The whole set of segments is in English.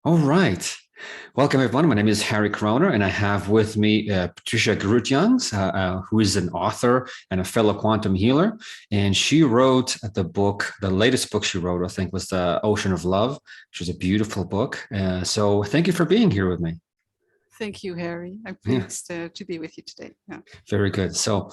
All right. Welcome, everyone. My name is Harry Kroner, and I have with me Patricia Grootjans, who is an author and a fellow quantum healer. And she wrote the book, the latest book she wrote, I think, was The Ocean of Love, which is a beautiful book. So thank you for being here with me. Thank you, Harry. I'm Yeah. pleased to be with you today. Yeah. Very good. So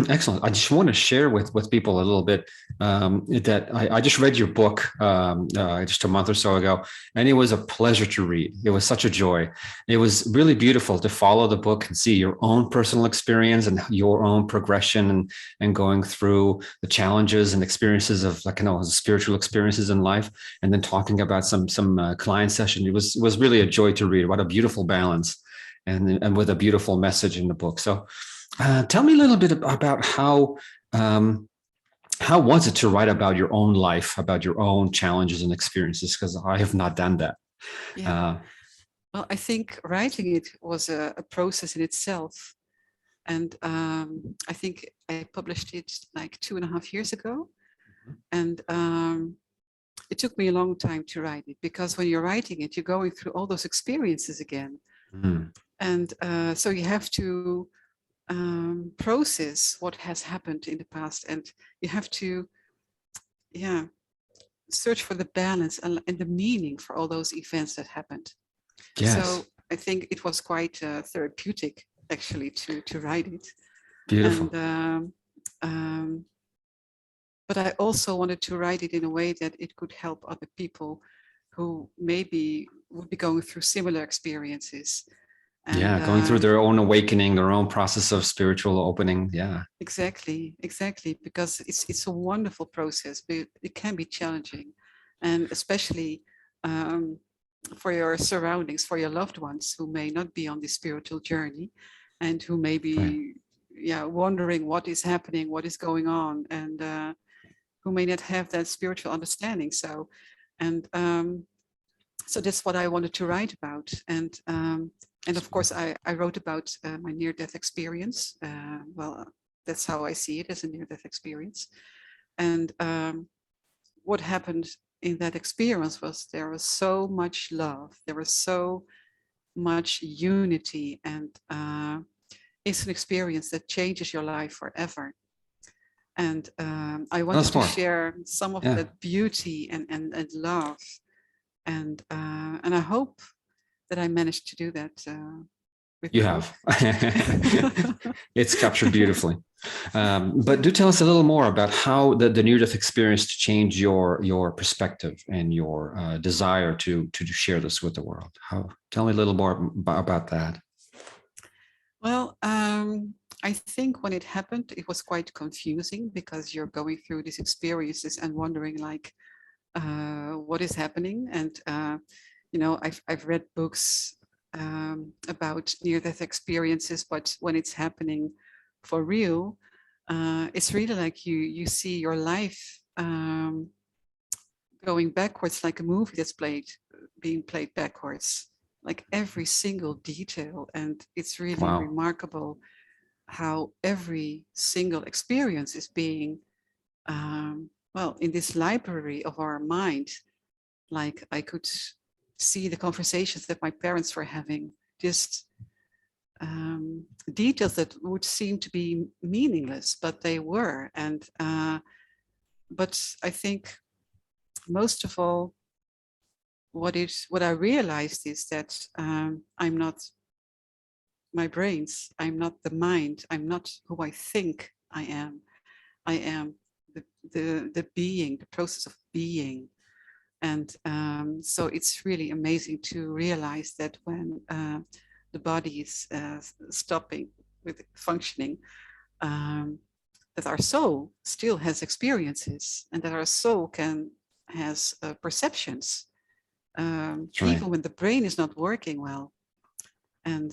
excellent. I just want to share with people a little bit that I just read your book just a month or so ago, and it was a pleasure to read. It was such a joy. It was really beautiful to follow the book and see your own personal experience and your own progression and going through the challenges and experiences of spiritual experiences in life, and then talking about some client session. It was really a joy to read. What a beautiful balance, and with a beautiful message in the book. So. Tell me a little bit about how was it to write about your own life, about your own challenges and experiences? Because I have not done that. Yeah. Well, I think writing it was a process in itself. And I think I published it like 2.5 years ago. And it took me a long time to write it because when you're writing it, you're going through all those experiences again. And so you have to process what has happened in the past, and you have to search for the balance and the meaning for all those events that happened. Yes. So I think it was quite therapeutic actually to write it. Beautiful. And but I also wanted to write it in a way that it could help other people who maybe would be going through similar experiences. And, going through their own awakening, their own process of spiritual opening. Yeah. Exactly, because it's a wonderful process, but it can be challenging, and especially for your surroundings, for your loved ones who may not be on this spiritual journey, and who may be wondering what is happening, what is going on, and who may not have that spiritual understanding. So, and so that's what I wanted to write about, and of course, I wrote about my near-death experience. Well, that's how I see it, as a near-death experience. And what happened in that experience was there was so much love. There was so much unity. And it's an experience that changes your life forever. And I wanted to share some of that beauty and love. And I hope that I managed to do that. You have. It's captured beautifully. But do tell us a little more about how the near-death experience changed your perspective and your desire to share this with the world. Tell me a little more about that. Well, I think when it happened, it was quite confusing because you're going through these experiences and wondering like, what is happening? And I've read books about near-death experiences, but when it's happening for real, it's really like you see your life going backwards, like a movie that's being played backwards, like every single detail. And it's really remarkable how every single experience is being, in this library of our mind. Like I could see the conversations that my parents were having, just details that would seem to be meaningless, but they were. And but I think most of all, what I realized is that I'm not my brains, I'm not the mind, I'm not who I think I am. I am the being, the process of being. And so it's really amazing to realize that when the body is stopping with functioning, that our soul still has experiences, and that our soul has perceptions, even when the brain is not working well. And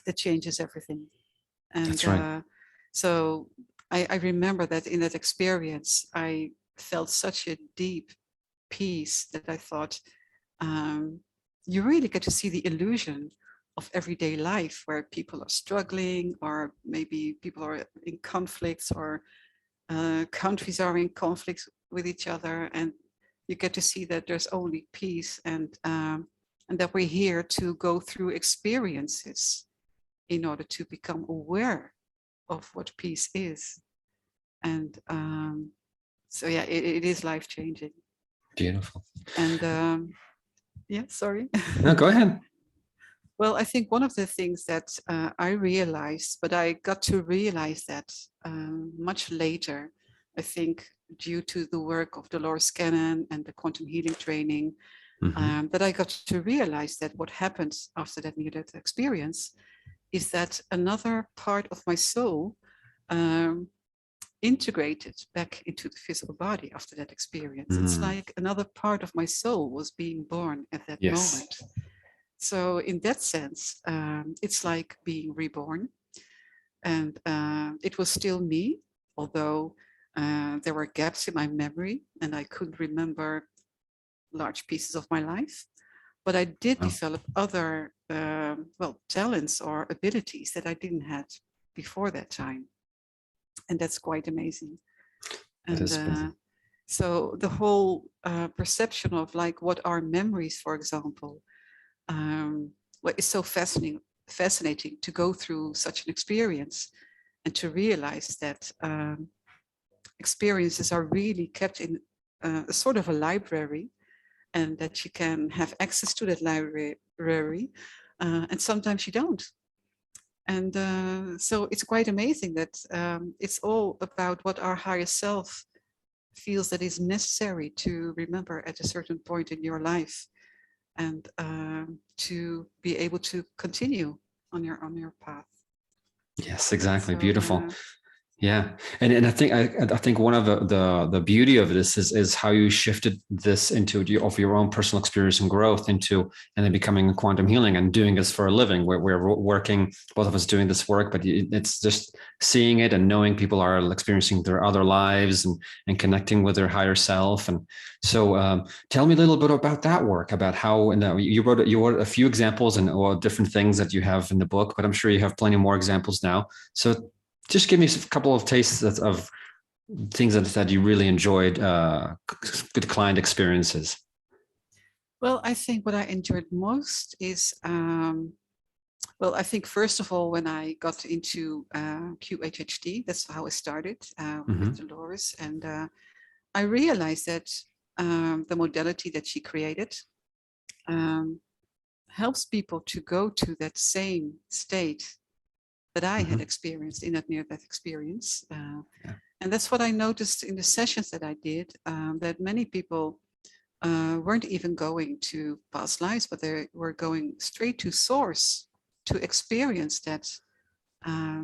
that changes everything. And that's right. So I remember that in that experience, I felt such a deep peace that I thought, you really get to see the illusion of everyday life where people are struggling, or maybe people are in conflicts, or countries are in conflicts with each other. And you get to see that there's only peace, and that we're here to go through experiences in order to become aware of what peace is. And so yeah, it is life-changing. Beautiful. And yeah, sorry. No, go ahead. Well, I think one of the things that I realized, but I got to realize that much later, I think due to the work of Dolores Cannon and the quantum healing training, that I got to realize that what happens after that near-death experience is that another part of my soul integrated back into the physical body after that experience. It's like another part of my soul was being born at that moment. So in that sense, it's like being reborn. And it was still me, although there were gaps in my memory and I couldn't remember large pieces of my life. But I did develop other talents or abilities that I didn't have before that time. And that's quite amazing. And so the whole perception of like what are memories, for example, what is so fascinating to go through such an experience and to realize that experiences are really kept in a sort of a library, and that you can have access to that library, and sometimes you don't. And so it's quite amazing that it's all about what our higher self feels that is necessary to remember at a certain point in your life, and to be able to continue on your path. Yes, exactly. So, Beautiful. Yeah, and I think one of the beauty of this is how you shifted this into your own personal experience and growth into, and then becoming quantum healing and doing this for a living. We're working, both of us doing this work, but it's just seeing it and knowing people are experiencing their other lives and connecting with their higher self. And so, tell me a little bit about that work, about how. And you wrote a few examples and different things that you have in the book, but I'm sure you have plenty more examples now. So just give me a couple of tastes of things that you really enjoyed, good client experiences. well, I think what I enjoyed most is, I think first of all, when I got into QHHT, that's how I started with Dolores. And I realized that the modality that she created helps people to go to that same state that I had experienced in that near-death experience. And that's what I noticed in the sessions that I did, that many people weren't even going to past lives, but they were going straight to source to experience that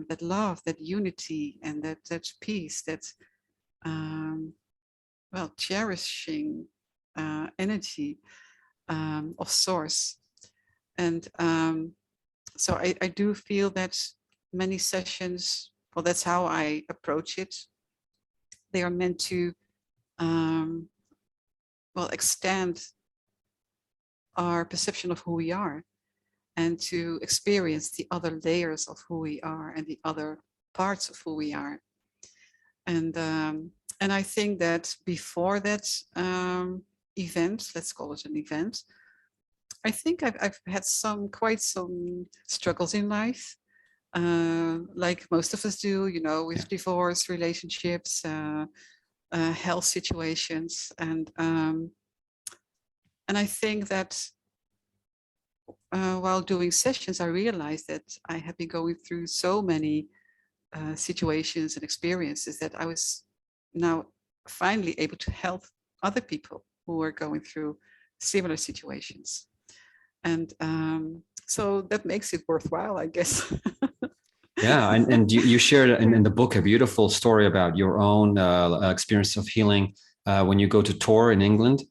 that love, that unity, and that peace, that cherishing energy of source. And so I do feel that many sessions, well, that's how I approach it. They are meant to, extend our perception of who we are, and to experience the other layers of who we are and the other parts of who we are. And I think that before that event, let's call it an event, I think I've had quite some struggles in life. Like most of us do, with divorce, relationships, health situations, and I think that while doing sessions, I realized that I had been going through so many situations and experiences that I was now finally able to help other people who were going through similar situations, and so that makes it worthwhile, I guess. Yeah, and you shared in the book a beautiful story about your own experience of healing when you go to tour in England,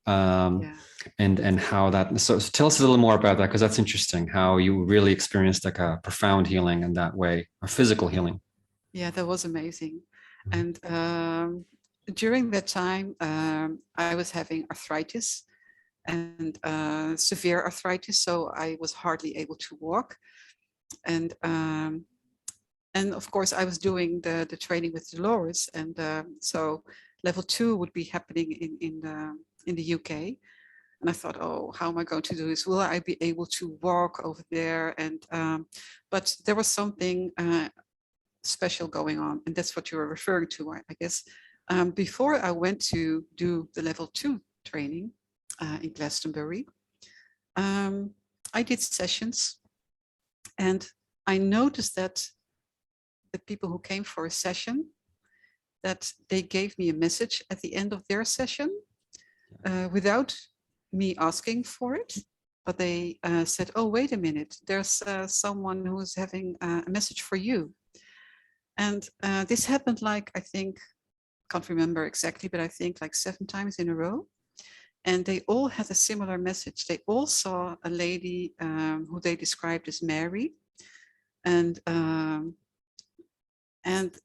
and how that. So tell us a little more about that, because that's interesting. How you really experienced like a profound healing in that way, a physical healing. Yeah, that was amazing, and during that time, I was having arthritis and severe arthritis, so I was hardly able to walk, and of course, I was doing the training with Dolores, and so level 2 would be happening in the UK. And I thought, oh, how am I going to do this? Will I be able to walk over there? And but there was something special going on, and that's what you were referring to, I guess. Before I went to do the level 2 training in Glastonbury, I did sessions, and I noticed that the people who came for a session, that they gave me a message at the end of their session without me asking for it. But they said, oh, wait a minute, there's someone who's having a message for you. And this happened like, I think, can't remember exactly, but I think like 7 times in a row. And they all had a similar message. They all saw a lady who they described as Mary, and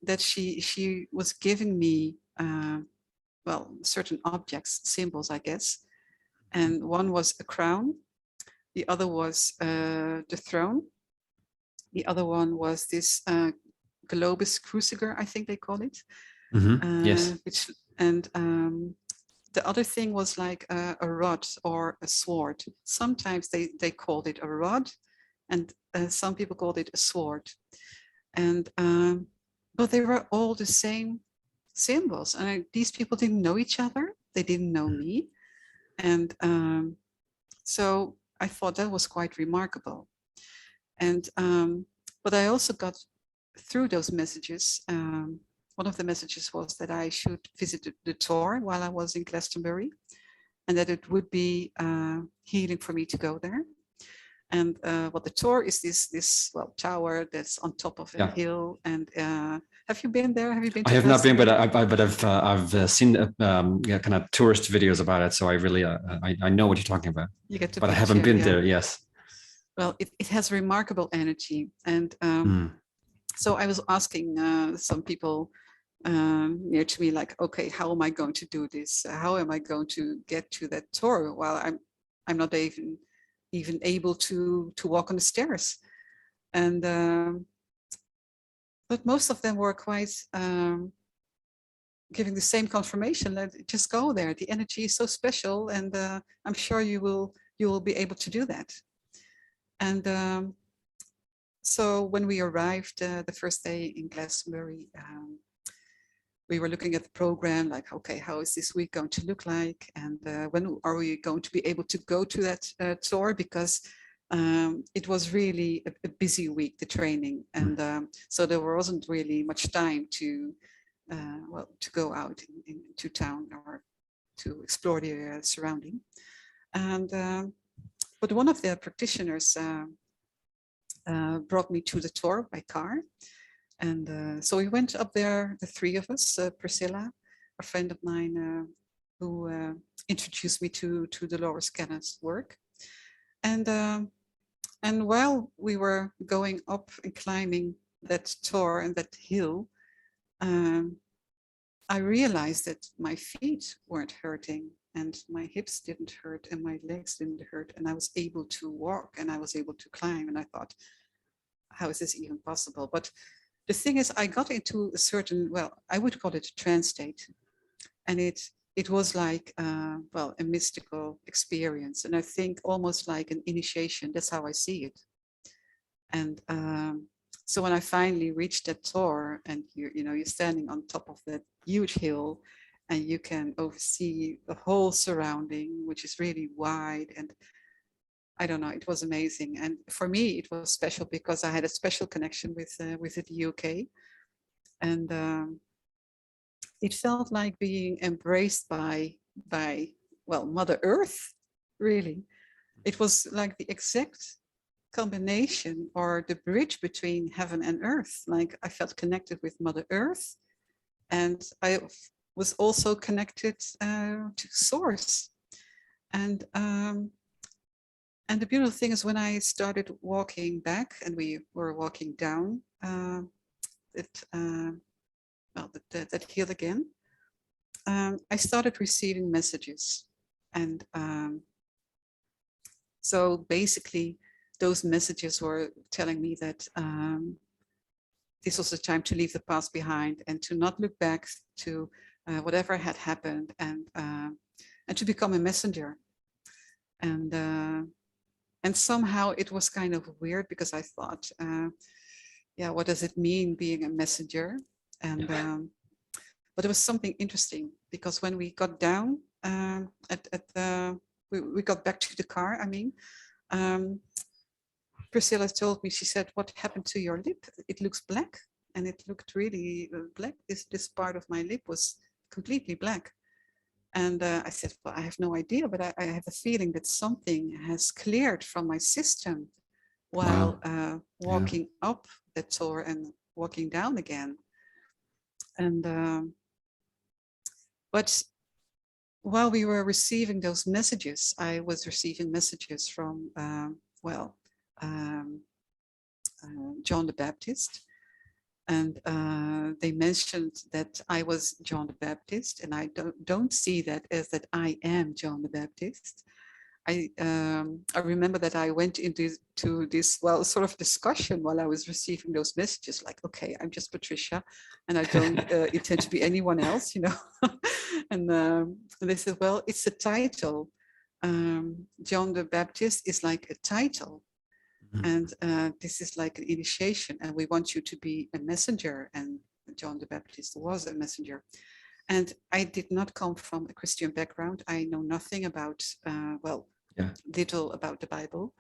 that she was giving me well, certain objects, symbols, I guess. And one was a crown, the other was the throne, the other one was this globus cruciger, I think they call it. Yes. Which, and the other thing was like a rod or a sword. Sometimes they called it a rod, and some people called it a sword. And but they were all the same symbols. And these people didn't know each other. They didn't know me. And so I thought that was quite remarkable. And but I also got through those messages. One of the messages was that I should visit the Tor while I was in Glastonbury, and that it would be healing for me to go there. And what the Tor is, this well, tower that's on top of a hill. And have you been there? Have you been? I have not been, but I've seen kind of tourist videos about it. So I really I know what you're talking about. You get to, but I haven't been there. Yes. Well, it has remarkable energy, and so I was asking some people near to me, like, okay, how am I going to do this? How am I going to get to that Tor? Well, I'm not even able to walk on the stairs. And but most of them were quite giving the same confirmation that just go there. The energy is so special, and I'm sure you will be able to do that. And so when we arrived the first day in Glastonbury, we were looking at the program, like, okay, how is this week going to look like? And when are we going to be able to go to that tour? Because it was really a busy week, the training. And so there wasn't really much time to, well, to go out into town or to explore the surrounding. And but one of the practitioners brought me to the tour by car. And so we went up there, the 3 of us, Priscilla, a friend of mine who introduced me to the lower scanner's work. And while we were going up and climbing that tour and that hill, I realized that my feet weren't hurting, and my hips didn't hurt, and my legs didn't hurt, and I was able to walk, and I was able to climb. And I thought, how is this even possible? But the thing is, I got into a certain, well, I would call it a trance state. And it was like, well, a mystical experience. And I think almost like an initiation. That's how I see it. And so when I finally reached that tour, and you're standing on top of that huge hill, and you can oversee the whole surrounding, which is really wide. And I don't know, it was amazing. And for me, it was special because I had a special connection with the UK. And it felt like being embraced by, well, Mother Earth, really. It was like the exact combination or the bridge between heaven and earth. Like, I felt connected with Mother Earth, and I was also connected to Source. And the beautiful thing is, when I started walking back and we were walking down that hill again, I started receiving messages. And so basically, those messages were telling me that this was the time to leave the past behind and to not look back to whatever had happened, and and to become a messenger. And somehow it was kind of weird because I thought, yeah, what does it mean being a messenger? And but it was something interesting because when we got down we got back to the car. I mean, Priscilla told me, she said, "What happened to your lip? It looks black," and it looked really black. This part of my lip was completely black. And I said, "Well, I have no idea, but I have a feeling that something has cleared from my system while walking up the tour and walking down again." And but while we were receiving those messages, I was receiving messages from John the Baptist. And they mentioned that I was John the Baptist, and I don't see that as that I am John the Baptist. I remember that I went into this sort of discussion while I was receiving those messages, like, okay, I'm just Patricia, and I don't intend to be anyone else, you know. And they said, well, it's a title. John the Baptist is like a title. And this is like an initiation, and we want you to be a messenger. And John the Baptist was a messenger. And I did not come from a Christian background. I know nothing about, little about the Bible.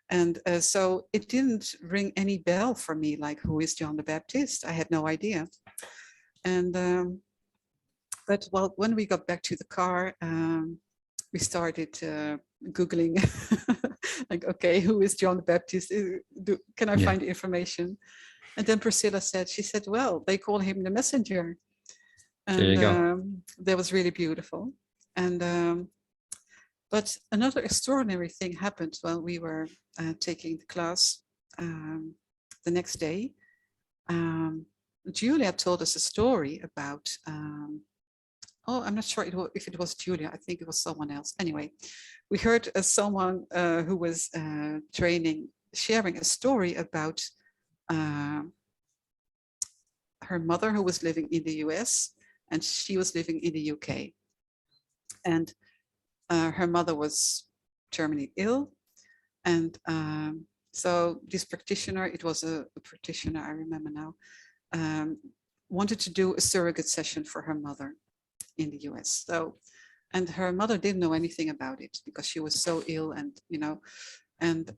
And so it didn't ring any bell for me, like, who is John the Baptist? I had no idea. And, but well, when we got back to the car, we started Googling, like, okay, who is John the Baptist? Can I find information? And then Priscilla said, well, they call him the messenger. And there you go. that was really beautiful. And but another extraordinary thing happened while we were taking the class the next day. Julia told us a story about, I'm not sure if it was Julia. I think it was someone else. Anyway, we heard someone who was sharing a story about her mother, who was living in the US, and she was living in the UK. And her mother was terminally ill. And so this practitioner, it was a practitioner, I remember now, wanted to do a surrogate session for her mother in the US. So, and her mother didn't know anything about it because she was so ill, and, you know, and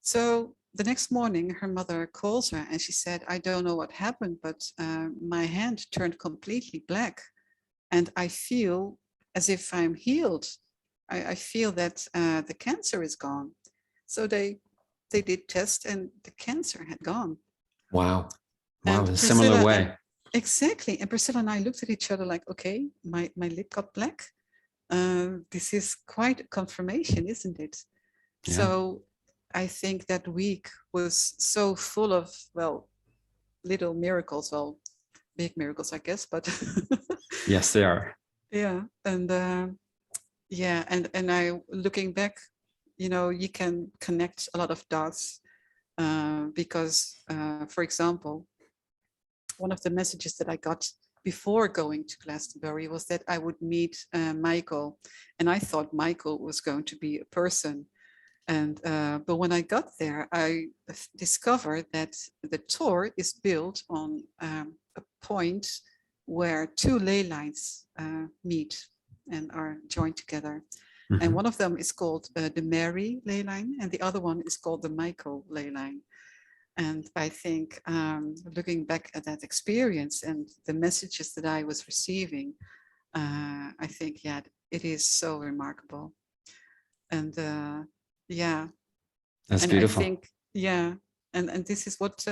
so the next morning her mother calls her and she said, I don't know what happened, but my hand turned completely black and I feel as if I'm healed. I feel that the cancer is gone. So they did test and the cancer had gone. Wow. Wow, And in a similar way. Exactly. And Priscilla and I looked at each other like, okay, my lip got black. This is quite a confirmation, isn't it? Yeah. So I think that week was so full of, well, little miracles, well, big miracles, I guess, but yes, they are. Yeah. And yeah, and I, looking back, you know, you can connect a lot of dots because, for example, one of the messages that I got before going to Glastonbury was that I would meet Michael, and I thought Michael was going to be a person. And but when I got there, I discovered that the tour is built on a point where two ley lines meet and are joined together. Mm-hmm. And one of them is called the Mary ley line, and the other one is called the Michael ley line. And I think looking back at that experience and the messages that I was receiving, I think, yeah, it is so remarkable. And yeah, that's and beautiful. I think, yeah, and this is what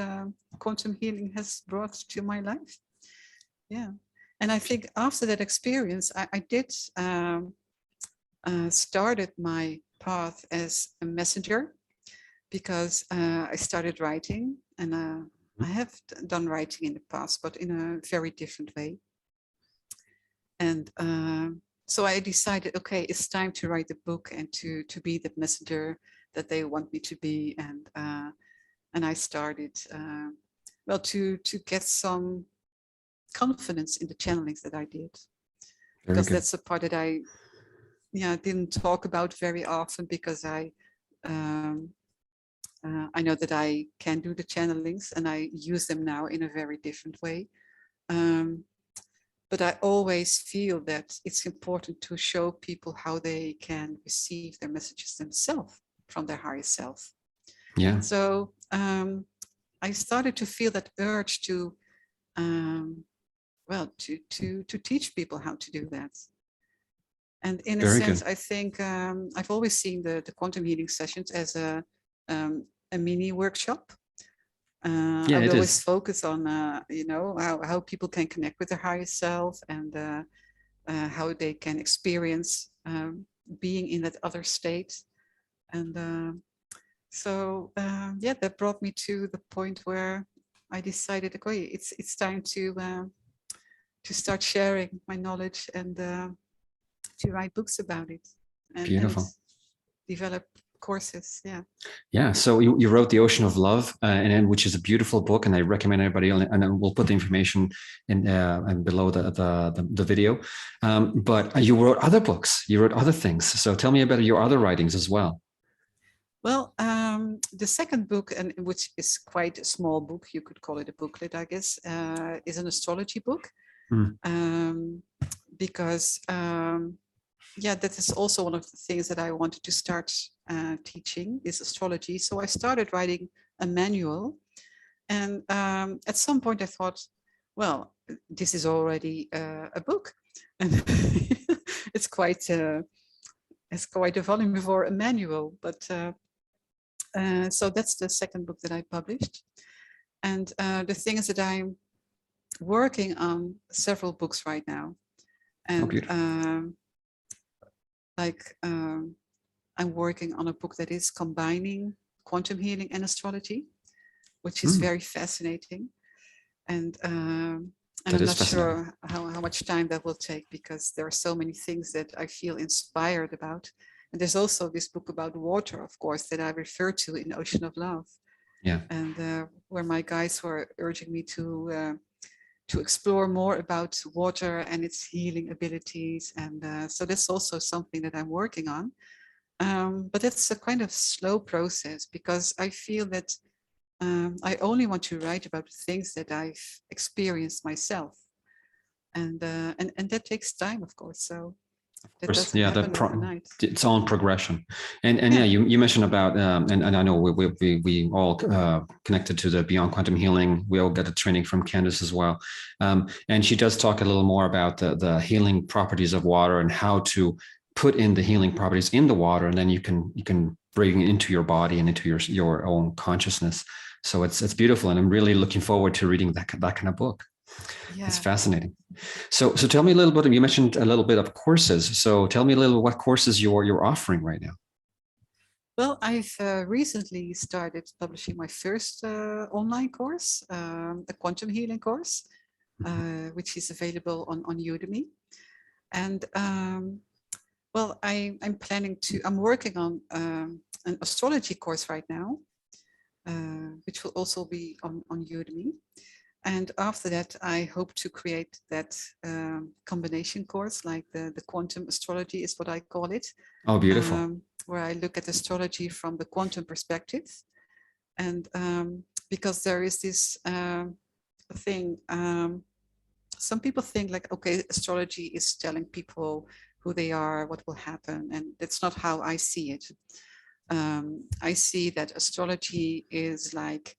quantum healing has brought to my life. Yeah, and I think after that experience, I did started my path as a messenger, because I started writing, and I have done writing in the past, but in a very different way. And so I decided, okay, it's time to write the book and to be the messenger that they want me to be. And I started, well, to get some confidence in the channelings that I did. Very because good. that's the part that I didn't talk about very often, because I know that I can do the channelings and I use them now in a very different way. But I always feel that it's important to show people how they can receive their messages themselves from their higher self. Yeah. So I started to feel that urge to, to teach people how to do that. And in a Very sense, good. I think I've always seen the quantum healing sessions as a mini workshop. Yeah, I would it always is. focus on, how people can connect with their higher self, and how they can experience being in that other state. And that brought me to the point where I decided, okay, it's time to start sharing my knowledge, and to write books about it, and Beautiful. develop courses. Yeah. Yeah. So you wrote The Ocean of Love, and which is a beautiful book, and I recommend everybody. And we'll put the information in and below the video. But you wrote other books. You wrote other things. So tell me about your other writings as well. Well, the second book, and which is quite a small book, you could call it a booklet, I guess, is an astrology book. Because that is also one of the things that I wanted to start teaching, is astrology. So I started writing a manual, and at some point I thought, well, this is already a book, and it's quite a volume for a manual. But so that's the second book that I published. And the thing is that I'm working on several books right now. And I'm working on a book that is combining quantum healing and astrology, which is very fascinating. And I'm not sure how much time that will take, because there are so many things that I feel inspired about. And there's also this book about water, of course, that I refer to in Ocean of Love. Yeah. And where my guides were urging me to explore more about water and its healing abilities. And so that's also something that I'm working on. But it's a kind of slow process, because I feel that I only want to write about things that I've experienced myself. And that takes time, of course. So that doesn't happen overnight. Its own progression. And you mentioned about, and I know we all connected to the Beyond Quantum Healing. We all get a training from Candace as well. And she does talk a little more about the healing properties of water, and how to put in the healing properties in the water, and then you can bring it into your body and into your own consciousness. So it's beautiful, and I'm really looking forward to reading that kind of book. Yeah. It's fascinating. So tell me a little bit. You mentioned a little bit of courses. So tell me a little what courses you're offering right now. Well, I've recently started publishing my first online course, a quantum healing course, which is available on Udemy. And well, I'm planning to. I'm working on an astrology course right now, which will also be on Udemy. And after that, I hope to create that combination course, like the quantum astrology is what I call it. Oh, beautiful. Where I look at astrology from the quantum perspective. And because there is this thing, some people think like, okay, astrology is telling people who they are, what will happen. And that's not how I see it. I see that astrology is like,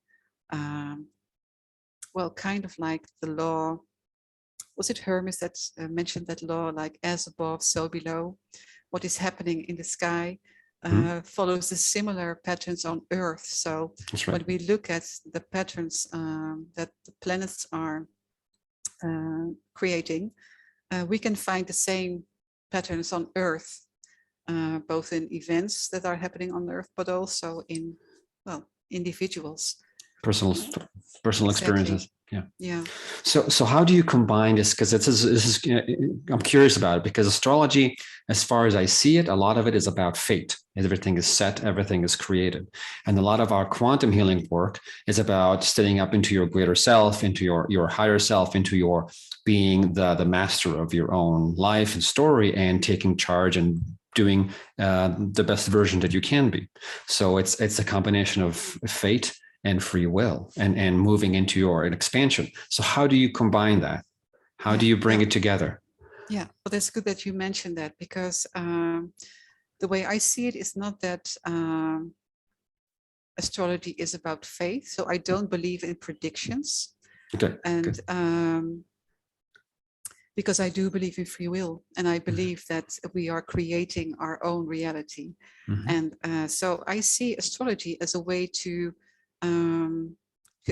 well, kind of like the law. Was it Hermes that mentioned that law, like as above, so below? What is happening in the sky follows the similar patterns on Earth. So when we look at the patterns that the planets are creating, we can find the same patterns on Earth, both in events that are happening on Earth, but also in, well, individuals. Personal exactly. experiences. Yeah. So how do you combine this? Because this is I'm curious about it, because astrology, as far as I see it, a lot of it is about fate. Everything is set, everything is created. And a lot of our quantum healing work is about stepping up into your greater self, into your higher self, into your being the master of your own life and story, and taking charge and doing the best version that you can be. So it's a combination of fate and free will, and moving into your expansion. So how do you combine that? How do you bring it together? Yeah, well, that's good that you mentioned that, because the way I see it is not that astrology is about faith. So I don't believe in predictions. Okay. And because I do believe in free will, and I believe that we are creating our own reality. And so I see astrology as a way to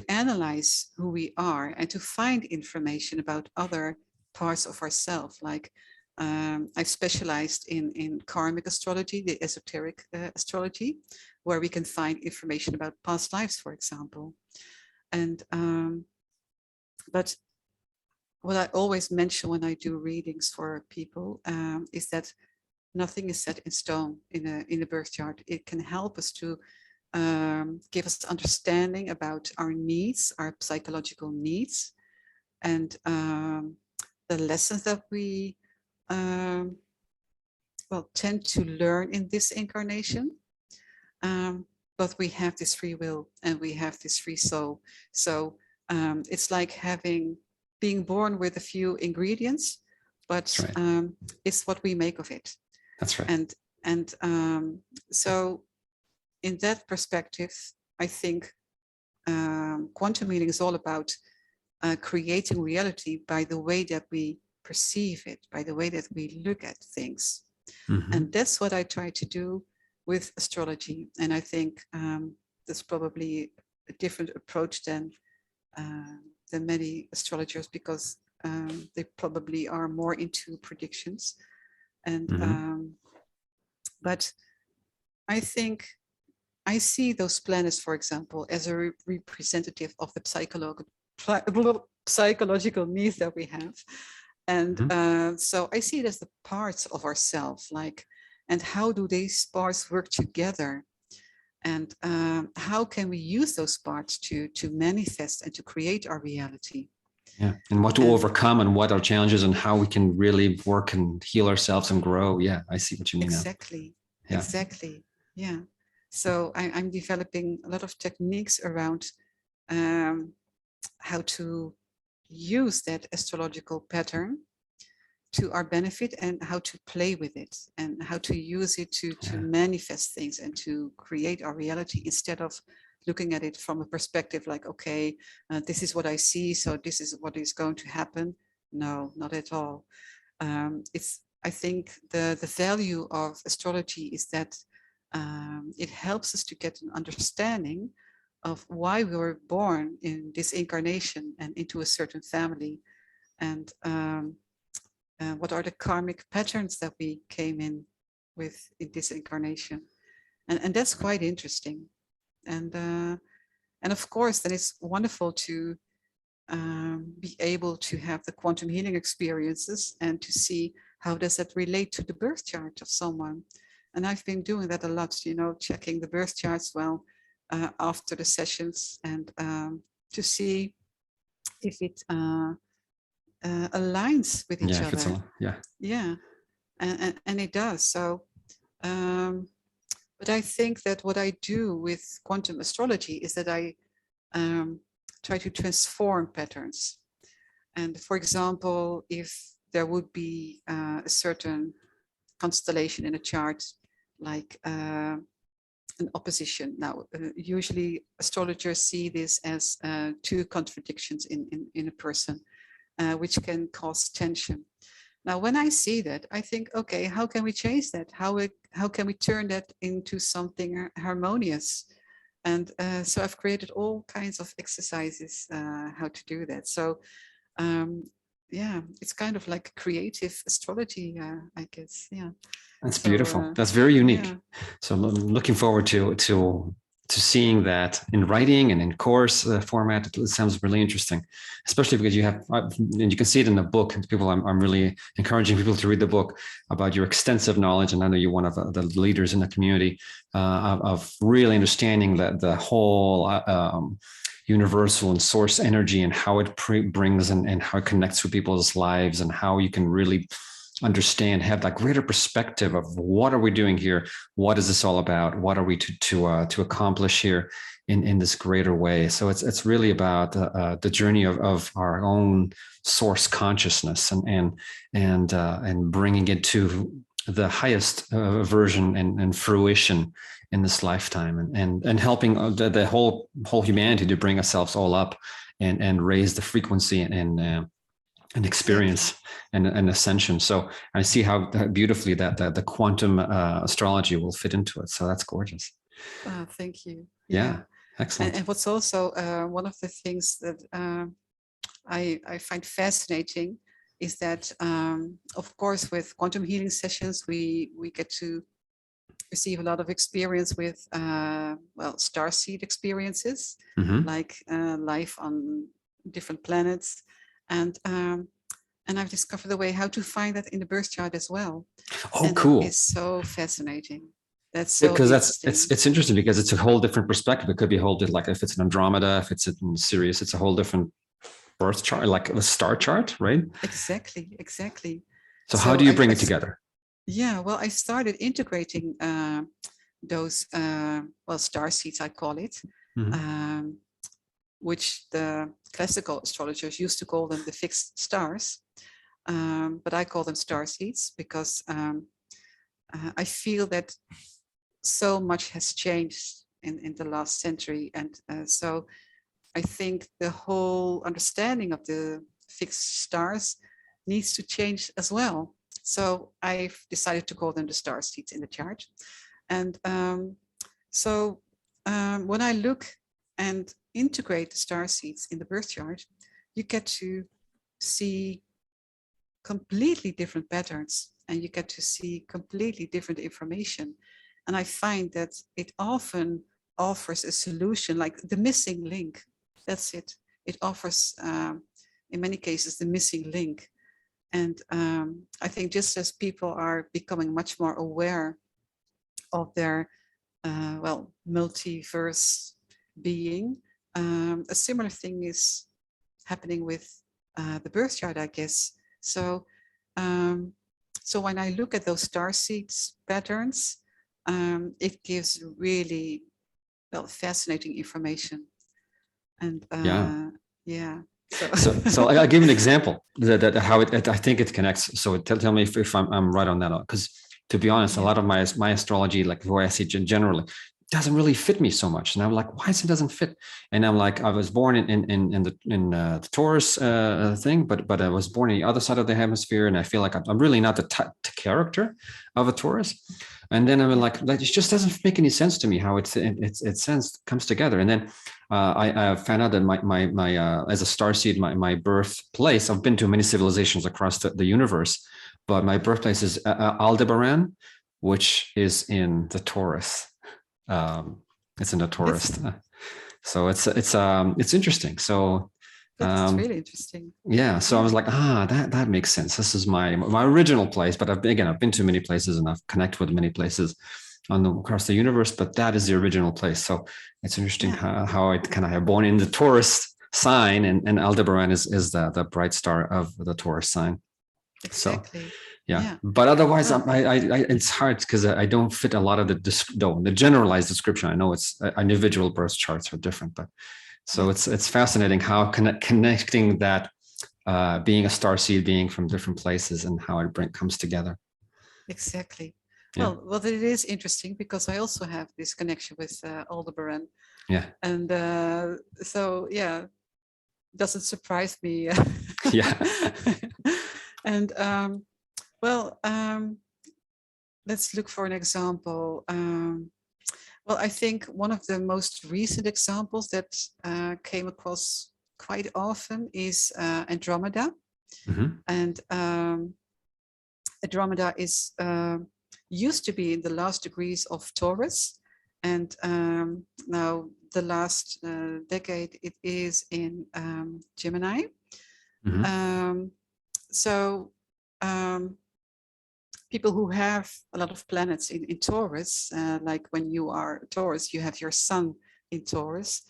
analyze who we are and to find information about other parts of ourselves. Like I've specialized in karmic astrology, the esoteric astrology, where we can find information about past lives, for example. And but what I always mention when I do readings for people is that nothing is set in stone in a birth chart. It can help us to give us understanding about our needs, our psychological needs, and the lessons that we tend to learn in this incarnation. But we have this free will and we have this free soul. So it's like being born with a few ingredients, but it's what we make of it. That's right. And so in that perspective, I think quantum healing is all about creating reality by the way that we perceive it, by the way that we look at things. And that's what I try to do with astrology. And I think there's probably a different approach than many astrologers, because they probably are more into predictions. And but I think I see those planets, for example, as a representative of the psychological needs that we have. And so I see it as the parts of ourselves, like, and how do these parts work together? And how can we use those parts to manifest and to create our reality? Yeah, and what to overcome, and what are challenges, and how we can really work and heal ourselves and grow. Yeah, I see what you mean. Exactly. Yeah. Exactly. Yeah. So I'm developing a lot of techniques around how to use that astrological pattern to our benefit, and how to play with it, and how to use it to manifest things and to create our reality, instead of looking at it from a perspective like, okay, this is what I see, so this is what is going to happen. No, not at all. I think the value of astrology is that it helps us to get an understanding of why we were born in this incarnation and into a certain family, and what are the karmic patterns that we came in with in this incarnation. And that's quite interesting. And of course, then it's wonderful to be able to have the quantum healing experiences and to see how does that relate to the birth chart of someone. And I've been doing that a lot, checking the birth charts after the sessions, and to see if it aligns with each other. Yeah, and it does. So, but I think that what I do with quantum astrology is that I try to transform patterns. And for example, if there would be a certain constellation in a chart, like an opposition. Now, usually astrologers see this as two contradictions in a person, which can cause tension. Now, when I see that, I think, okay, how can we change that? How can we turn that into something harmonious? And so I've created all kinds of exercises how to do that. So yeah, it's kind of like creative astrology, I guess. Yeah, that's beautiful. That's very unique. Yeah. So I'm looking forward to to seeing that in writing and in course format. It sounds really interesting, especially because you have, and you can see it in the book. And people, I'm really encouraging people to read the book about your extensive knowledge. And I know you're one of the leaders in the community of really understanding the whole universal and source energy and how it brings and how it connects with people's lives, and how you can really understand, have that greater perspective of what are we doing here, what is this all about, what are we to accomplish here in this greater way. So it's really about the journey of our own source consciousness and bringing it to the highest version and fruition in this lifetime, and helping the whole humanity to bring ourselves all up and raise the frequency and experience and ascension. So I see how beautifully that the quantum astrology will fit into it. So that's gorgeous. Thank you. Yeah, excellent. And what's also one of the things that I find fascinating is that, of course, with quantum healing sessions, we get to receive a lot of experience with, starseed experiences, like life on different planets. And I've discovered a way how to find that in the birth chart as well. Oh, and cool! It's so fascinating. That's so because interesting. it's interesting because it's a whole different perspective. It could be a whole like if it's an Andromeda, if it's in Sirius, it's a whole different birth chart, like a star chart, right? Exactly. So how do you bring it together? Yeah, well, I started integrating those star seeds, I call it. Which the classical astrologers used to call them the fixed stars. But I call them star seeds because I feel that so much has changed in the last century. And so I think the whole understanding of the fixed stars needs to change as well. So I've decided to call them the star seeds in the chart. And when I look and integrate the star seeds in the birth chart, you get to see completely different patterns, and you get to see completely different information. And I find that it often offers a solution, like the missing link. That's it. It offers, in many cases, the missing link. And I think just as people are becoming much more aware of their, multiverse being, a similar thing is happening with the birth chart, I guess. So when I look at those star seeds patterns, it gives really fascinating information. And So I'll give an example that how it I think it connects. So tell me if I'm right on that, because to be honest, a lot of my astrology, like the way I see it generally, doesn't really fit me so much. And I'm like, why is it doesn't fit? And I'm like, I was born in the Taurus thing, but I was born in the other side of the hemisphere, and I feel like I'm really not the character of a Taurus. And then I'm like, it just doesn't make any sense to me how it sense comes together. And then I found out that my as a starseed, my birthplace, I've been to many civilizations across the universe, but my birthplace is Aldebaran, which is in the Taurus. It's in the Taurus. So it's interesting. So that's really interesting. Yeah. So I was like, that makes sense. This is my original place, but I've been to many places and I've connected with many places across the universe, but that is the original place. So it's interesting how I kind of have born in the Taurus sign, and Aldebaran is the bright star of the Taurus sign. Exactly. So, yeah. But otherwise, it's hard because I don't fit a lot of the generalized description. I know it's individual birth charts are different, but so it's fascinating how connecting that being a starseed being from different places and how it comes together. Exactly. Yeah. Well, it is interesting because I also have this connection with Aldebaran. Yeah. And doesn't surprise me. Yeah. And let's look for an example. I think one of the most recent examples that came across quite often is Andromeda. Mm-hmm. And Andromeda is used to be in the last degrees of Taurus, And now the last decade, it is in Gemini. So people who have a lot of planets in Taurus, like when you are Taurus, you have your sun in Taurus.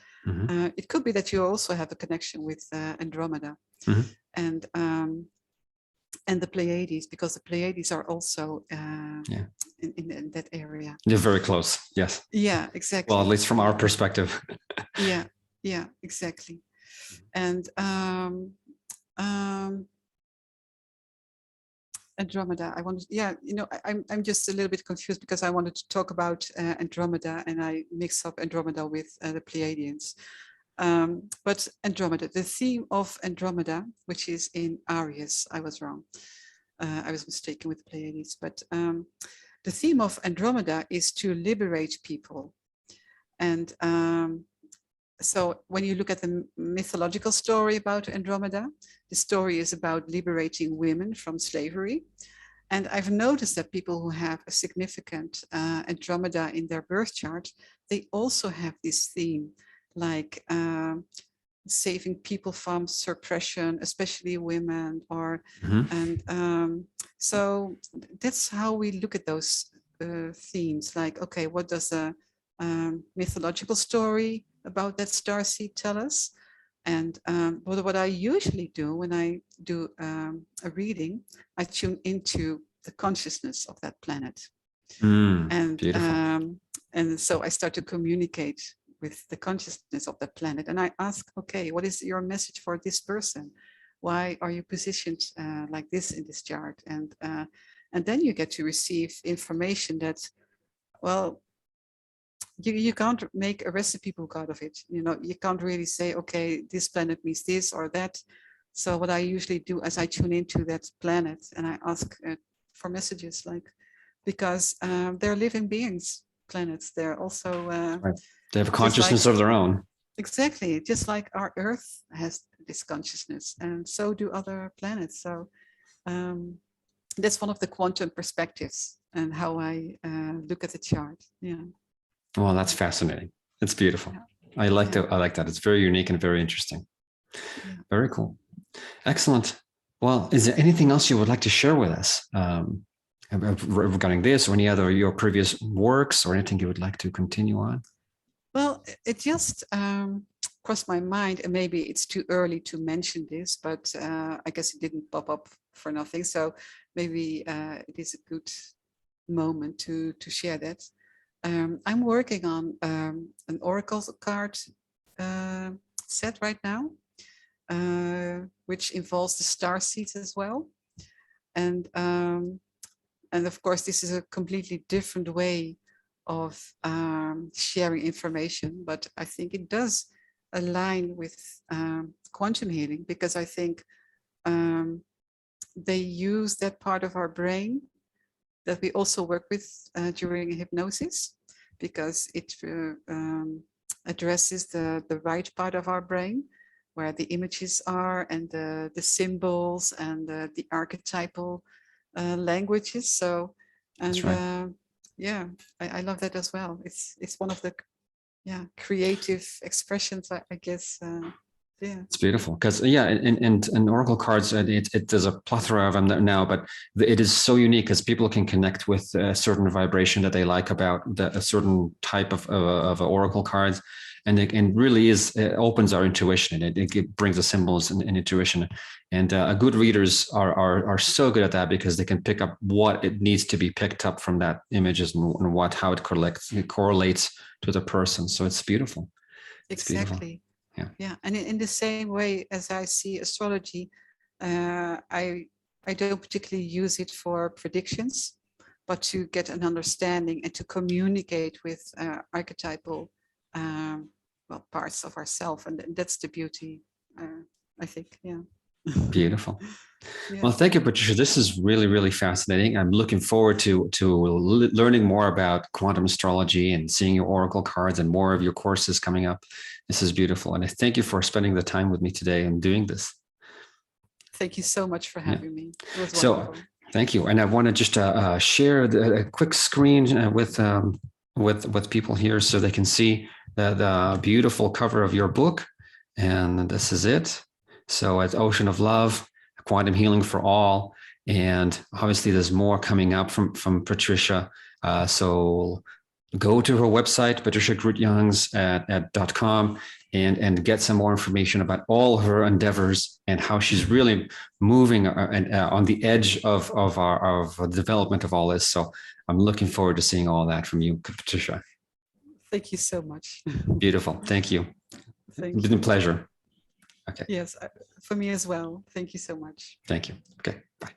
It could be that you also have a connection with Andromeda and the Pleiades, because the Pleiades are also in that area. They're very close. Yes. Yeah, exactly. Well, at least from our perspective. Yeah, exactly. And Andromeda, I'm just a little bit confused because I wanted to talk about Andromeda, and I mix up Andromeda with the Pleiadians. But Andromeda, the theme of Andromeda, which is in Aries, I was wrong. I was mistaken with Pleiades, but the theme of Andromeda is to liberate people. And so when you look at the mythological story about Andromeda, the story is about liberating women from slavery. And I've noticed that people who have a significant Andromeda in their birth chart, they also have this theme, like saving people from suppression, especially women, or so that's how we look at those themes. Like, okay, what does a mythological story about that starseed tell us? And what I usually do when I do a reading, I tune into the consciousness of that planet. And so I start to communicate with the consciousness of that planet. And I ask, okay, what is your message for this person? Why are you positioned like this in this chart? And then you get to receive information that, well, you can't make a recipe book out of it. You know, you can't really say, okay, this planet means this or that. So what I usually do is I tune into that planet and I ask for messages, like, because they're living beings, planets. They're also they have a consciousness of their own. Exactly, just like our Earth has this consciousness, and so do other planets. So that's one of the quantum perspectives and how I look at the chart. Yeah. Well, that's fascinating. It's beautiful. I like that. It's very unique and very interesting. Very cool. Excellent. Well, is there anything else you would like to share with us regarding this, or any other your previous works, or anything you would like to continue on? Well, it just crossed my mind, and maybe it's too early to mention this, but I guess it didn't pop up for nothing. So maybe it is a good moment to share that. I'm working on an oracle card set right now, which involves the star seeds as well. And of course, this is a completely different way of sharing information, but I think it does align with quantum healing, because I think they use that part of our brain that we also work with during hypnosis, because it addresses the right part of our brain, where the images are, and the symbols, and the archetypal languages. So, and that's right. Yeah, I love that as well. It's one of the creative expressions, I guess. It's beautiful because and oracle cards, there's a plethora of them now, but it is so unique because people can connect with a certain vibration that they like about a certain type of oracle cards, and it really it opens our intuition, and it brings the symbols and intuition, and good readers are so good at that, because they can pick up what it needs to be picked up from that images, and how it correlates to the person. So it's beautiful. Exactly. Yeah, and in the same way as I see astrology, I don't particularly use it for predictions, but to get an understanding and to communicate with archetypal parts of ourselves, and that's the beauty, I think. Yeah. Beautiful. Well, thank you, Patricia. This is really, really fascinating. I'm looking forward to learning more about quantum astrology and seeing your oracle cards and more of your courses coming up. This is beautiful. And I thank you for spending the time with me today and doing this. Thank you so much for having me. It was wonderful. Thank you. And I want to just share a quick screen with with people here so they can see the beautiful cover of your book. And this is it. So it's Ocean of Love, Quantum Healing for All. And obviously there's more coming up from Patricia. So go to her website, Patricia Grootjans at .com, and get some more information about all her endeavors and how she's really moving on the edge of the development of all this. So I'm looking forward to seeing all that from you, Patricia. Thank you so much. Beautiful. Thank you. Thank It's been a pleasure. Okay. Yes, for me as well. Thank you so much. Thank you. Okay. Bye.